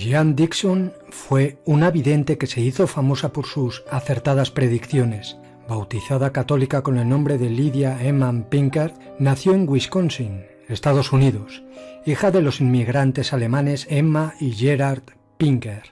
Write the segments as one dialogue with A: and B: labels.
A: Jean Dixon fue una vidente que se hizo famosa por sus acertadas predicciones. Bautizada católica con el nombre de Lydia Emma Pinkert, nació en Wisconsin, Estados Unidos, hija de los inmigrantes alemanes Emma y Gerard Pinkert.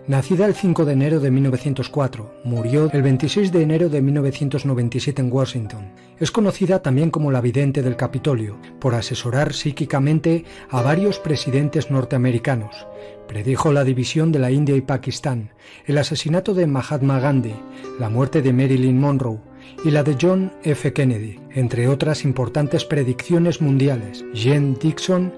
A: Nacida el 5 de enero de 1904, murió el 26 de enero de 1997 en Washington. Es conocida también como la vidente del Capitolio, por asesorar psíquicamente a varios presidentes norteamericanos. Predijo la división de la India y Pakistán, el asesinato de Mahatma Gandhi, la muerte de Marilyn Monroe y la de John F. Kennedy, entre otras importantes predicciones mundiales. Jean Dixon,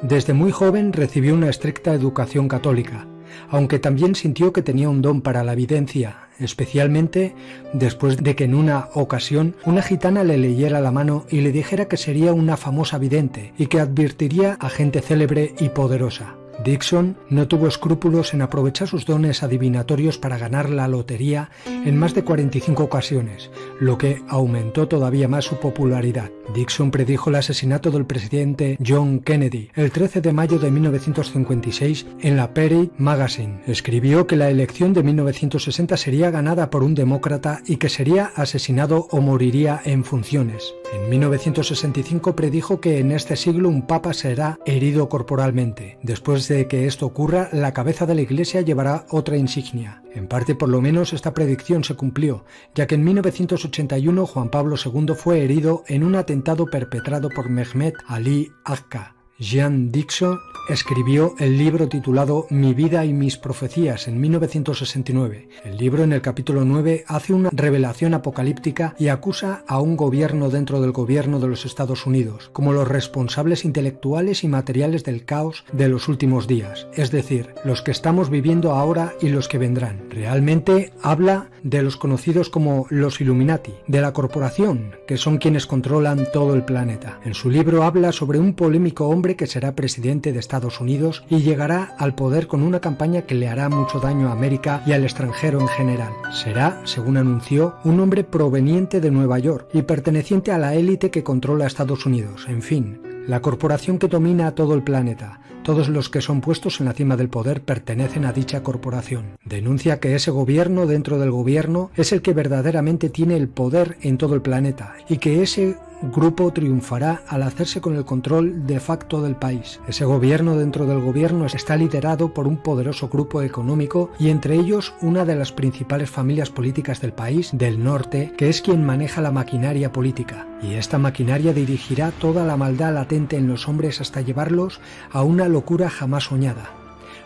A: desde muy joven, recibió una estricta educación católica, aunque también sintió que tenía un don para la videncia, especialmente después de que en una ocasión una gitana le leyera la mano y le dijera que sería una famosa vidente y que advertiría a gente célebre y poderosa. Dixon no tuvo escrúpulos en aprovechar sus dones adivinatorios para ganar la lotería en más de 45 ocasiones, lo que aumentó todavía más su popularidad. Dixon predijo el asesinato del presidente John Kennedy el 13 de mayo de 1956 en la Parade Magazine. Escribió que la elección de 1960 sería ganada por un demócrata y que sería asesinado o moriría en funciones. En 1965 predijo que en este siglo un papa será herido corporalmente. Después de que esto ocurra, la cabeza de la Iglesia llevará otra insignia. En parte, por lo menos, esta predicción se cumplió, ya que en 1981 Juan Pablo II fue herido en un atentado perpetrado por Mehmet Ali Agca. Jean Dixon escribió el libro titulado Mi vida y mis profecías en 1969. El libro, en el capítulo 9, hace una revelación apocalíptica y acusa a un gobierno dentro del gobierno de los Estados Unidos como los responsables intelectuales y materiales del caos de los últimos días, es decir, los que estamos viviendo ahora y los que vendrán. Realmente habla de los conocidos como los Illuminati, de la corporación, que son quienes controlan todo el planeta. En su libro habla sobre un polémico hombre que será presidente de Estados Unidos y llegará al poder con una campaña que le hará mucho daño a América y al extranjero en general. Será, según anunció, un hombre proveniente de Nueva York y perteneciente a la élite que controla Estados Unidos. En fin, la corporación que domina a todo el planeta. Todos los que son puestos en la cima del poder pertenecen a dicha corporación. Denuncia que ese gobierno dentro del gobierno es el que verdaderamente tiene el poder en todo el planeta y que ese grupo triunfará al hacerse con el control de facto del país. Ese gobierno dentro del gobierno está liderado por un poderoso grupo económico y entre ellos una de las principales familias políticas del país, del norte, que es quien maneja la maquinaria política. Y esta maquinaria dirigirá toda la maldad latente en los hombres hasta llevarlos a una locura jamás soñada.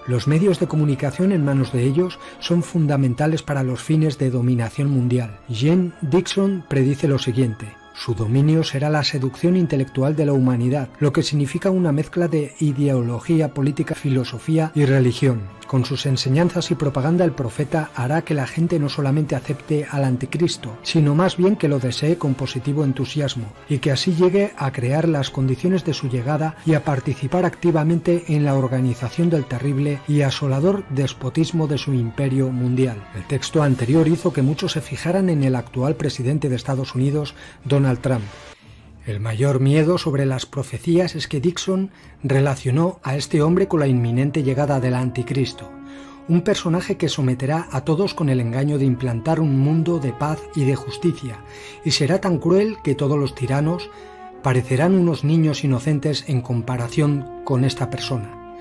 A: Los medios de comunicación en manos de ellos son fundamentales para los fines de dominación mundial. Jean Dixon predice lo siguiente: su dominio será la seducción intelectual de la humanidad, lo que significa una mezcla de ideología, política, filosofía y religión. Con sus enseñanzas y propaganda, el profeta hará que la gente no solamente acepte al anticristo, sino más bien que lo desee con positivo entusiasmo, y que así llegue a crear las condiciones de su llegada y a participar activamente en la organización del terrible y asolador despotismo de su imperio mundial. El texto anterior hizo que muchos se fijaran en el actual presidente de Estados Unidos, Donald Trump. El mayor miedo sobre las profecías es que Dixon relacionó a este hombre con la inminente llegada del anticristo, un personaje que someterá a todos con el engaño de implantar un mundo de paz y de justicia, y será tan cruel que todos los tiranos parecerán unos niños inocentes en comparación con esta persona.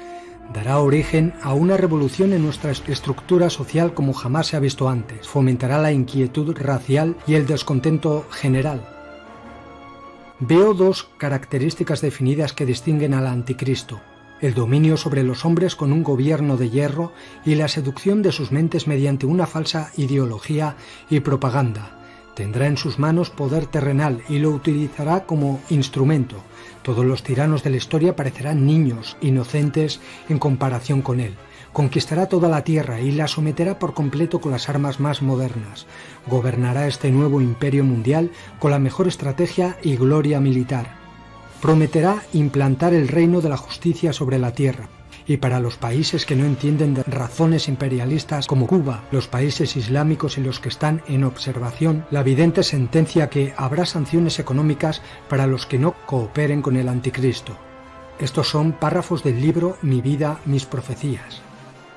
A: Dará origen a una revolución en nuestra estructura social como jamás se ha visto antes. Fomentará la inquietud racial y el descontento general. Veo dos características definidas que distinguen al anticristo: el dominio sobre los hombres con un gobierno de hierro y la seducción de sus mentes mediante una falsa ideología y propaganda. Tendrá en sus manos poder terrenal y lo utilizará como instrumento. Todos los tiranos de la historia parecerán niños, inocentes en comparación con él. Conquistará toda la tierra y la someterá por completo con las armas más modernas. Gobernará este nuevo imperio mundial con la mejor estrategia y gloria militar. Prometerá implantar el reino de la justicia sobre la tierra. Y para los países que no entienden de razones imperialistas como Cuba, los países islámicos y los que están en observación, la vidente sentencia que habrá sanciones económicas para los que no cooperen con el anticristo. Estos son párrafos del libro Mi vida, mis profecías.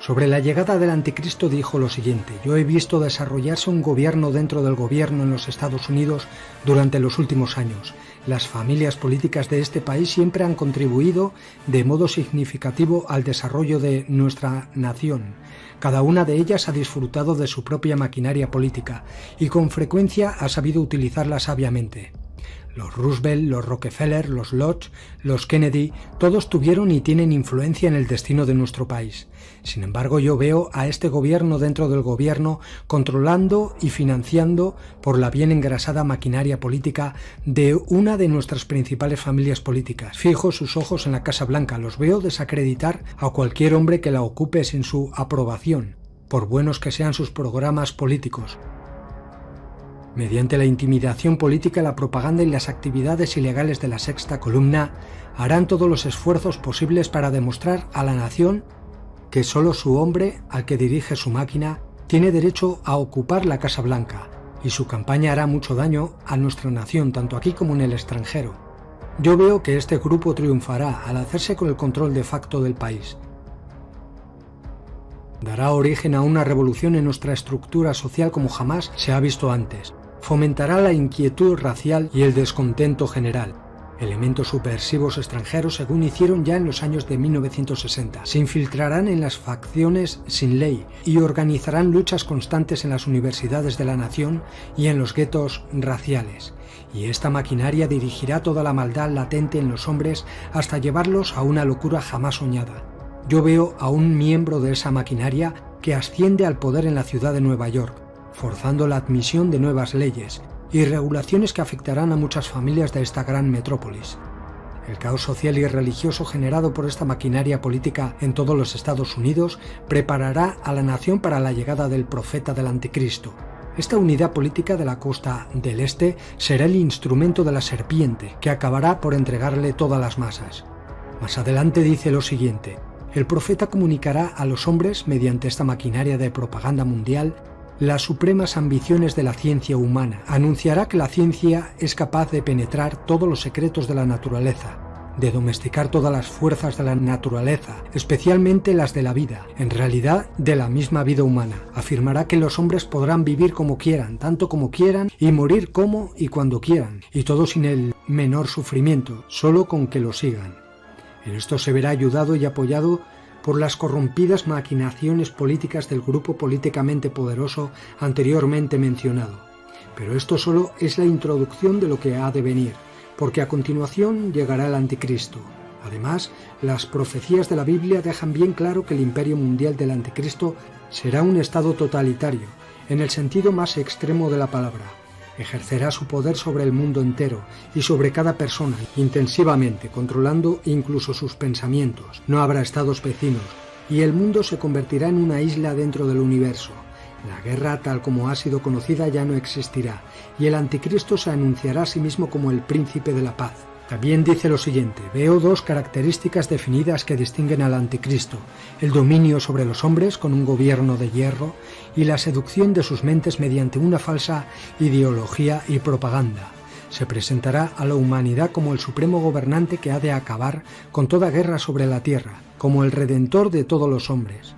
A: Sobre la llegada del anticristo dijo lo siguiente: yo he visto desarrollarse un gobierno dentro del gobierno en los Estados Unidos durante los últimos años. Las familias políticas de este país siempre han contribuido de modo significativo al desarrollo de nuestra nación. Cada una de ellas ha disfrutado de su propia maquinaria política y con frecuencia ha sabido utilizarla sabiamente. Los Roosevelt, los Rockefeller, los Lodge, los Kennedy, todos tuvieron y tienen influencia en el destino de nuestro país. Sin embargo, yo veo a este gobierno dentro del gobierno controlando y financiando por la bien engrasada maquinaria política de una de nuestras principales familias políticas. Fijo sus ojos en la Casa Blanca, los veo desacreditar a cualquier hombre que la ocupe sin su aprobación, por buenos que sean sus programas políticos. Mediante la intimidación política, la propaganda y las actividades ilegales de la Sexta Columna, harán todos los esfuerzos posibles para demostrar a la nación que solo su hombre, al que dirige su máquina, tiene derecho a ocupar la Casa Blanca, y su campaña hará mucho daño a nuestra nación, tanto aquí como en el extranjero. Yo veo que este grupo triunfará al hacerse con el control de facto del país. Dará origen a una revolución en nuestra estructura social como jamás se ha visto antes. Fomentará la inquietud racial y el descontento general. Elementos subversivos extranjeros, según hicieron ya en los años de 1960, se infiltrarán en las facciones sin ley y organizarán luchas constantes en las universidades de la nación y en los guetos raciales. Y esta maquinaria dirigirá toda la maldad latente en los hombres hasta llevarlos a una locura jamás soñada. Yo veo a un miembro de esa maquinaria que asciende al poder en la ciudad de Nueva York, forzando la admisión de nuevas leyes y regulaciones que afectarán a muchas familias de esta gran metrópolis. El caos social y religioso generado por esta maquinaria política en todos los Estados Unidos preparará a la nación para la llegada del profeta del anticristo. Esta unidad política de la costa del este será el instrumento de la serpiente, que acabará por entregarle todas las masas. Más adelante dice lo siguiente: el profeta comunicará a los hombres, mediante esta maquinaria de propaganda mundial, las supremas ambiciones de la ciencia humana. Anunciará que la ciencia es capaz de penetrar todos los secretos de la naturaleza, de domesticar todas las fuerzas de la naturaleza, especialmente las de la vida, en realidad de la misma vida humana. Afirmará que los hombres podrán vivir como quieran, tanto como quieran, y morir como y cuando quieran, y todo sin el menor sufrimiento, solo con que lo sigan. En esto se verá ayudado y apoyado por las corrompidas maquinaciones políticas del grupo políticamente poderoso anteriormente mencionado. Pero esto solo es la introducción de lo que ha de venir, porque a continuación llegará el anticristo. Además, las profecías de la Biblia dejan bien claro que el imperio mundial del anticristo será un estado totalitario, en el sentido más extremo de la palabra. Ejercerá su poder sobre el mundo entero y sobre cada persona, intensivamente, controlando incluso sus pensamientos. No habrá estados vecinos, y el mundo se convertirá en una isla dentro del universo. La guerra, tal como ha sido conocida, ya no existirá, y el anticristo se anunciará a sí mismo como el príncipe de la paz. También dice lo siguiente: veo dos características definidas que distinguen al anticristo: el dominio sobre los hombres con un gobierno de hierro y la seducción de sus mentes mediante una falsa ideología y propaganda. Se presentará a la humanidad como el supremo gobernante que ha de acabar con toda guerra sobre la tierra, como el redentor de todos los hombres.